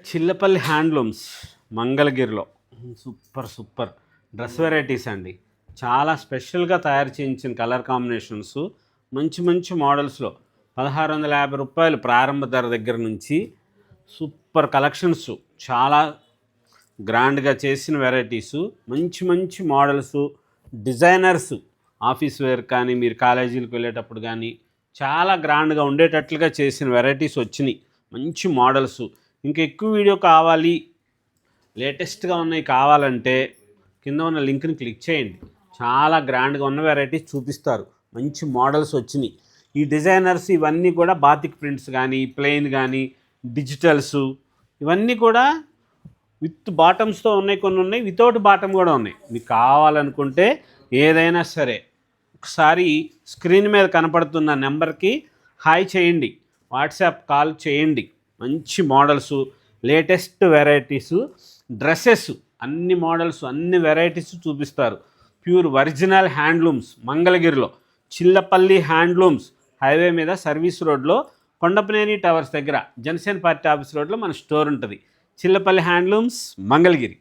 Chillapalli handlooms మంగళగిరిలో super dress varieties అండి. చాలా స్పెషల్గా తయారు చేయించిన కలర్ కాంబినేషన్స్, మంచి మంచి మోడల్స్లో 1650 రూపాయలు ప్రారంభ ధర దగ్గర నుంచి సూపర్ కలెక్షన్స్, చాలా గ్రాండ్గా చేసిన వెరైటీసు, మంచి మంచి మోడల్స్, డిజైనర్స్ ఆఫీస్ వేర్ కానీ మీరు కాలేజీలకు వెళ్ళేటప్పుడు కానీ చాలా గ్రాండ్గా ఉండేటట్లుగా చేసిన వెరైటీస్ వచ్చినాయి. మంచి మోడల్స్. ఇంకా ఎక్కువ వీడియో కావాలి, లేటెస్ట్గా ఉన్నాయి కావాలంటే కింద ఉన్న లింక్ని క్లిక్ చేయండి. చాలా గ్రాండ్గా ఉన్న వెరైటీస్ చూపిస్తారు. మంచి మోడల్స్ వచ్చినాయి. ఈ డిజైనర్స్ ఇవన్నీ కూడా బాతిక్ ప్రింట్స్ కానీ, ప్లెయిన్ కానీ, డిజిటల్స్ ఇవన్నీ కూడా విత్ బాటమ్స్తో ఉన్నాయి, కొన్ని ఉన్నాయి వితౌట్ బాటమ్ కూడా ఉన్నాయి. మీకు కావాలనుకుంటే ఏదైనా సరే ఒకసారి స్క్రీన్ మీద కనపడుతున్న నెంబర్కి హాయ్ చేయండి, వాట్సాప్ కాల్ చేయండి. మంచి మోడల్స్, లేటెస్ట్ వెరైటీసు, డ్రెస్సెస్, అన్ని మోడల్స్, అన్ని వెరైటీస్ చూపిస్తారు. ప్యూర్ ఒరిజినల్ హ్యాండ్లూమ్స్ మంగళగిరిలో చిల్లపల్లి హ్యాండ్లూమ్స్ హైవే మీద సర్వీస్ రోడ్లో కొండపనేని టవర్స్ దగ్గర జనసేన పార్టీ ఆఫీస్ రోడ్లో మన స్టోర్ ఉంటుంది. చిల్లపల్లి హ్యాండ్లూమ్స్ మంగళగిరి.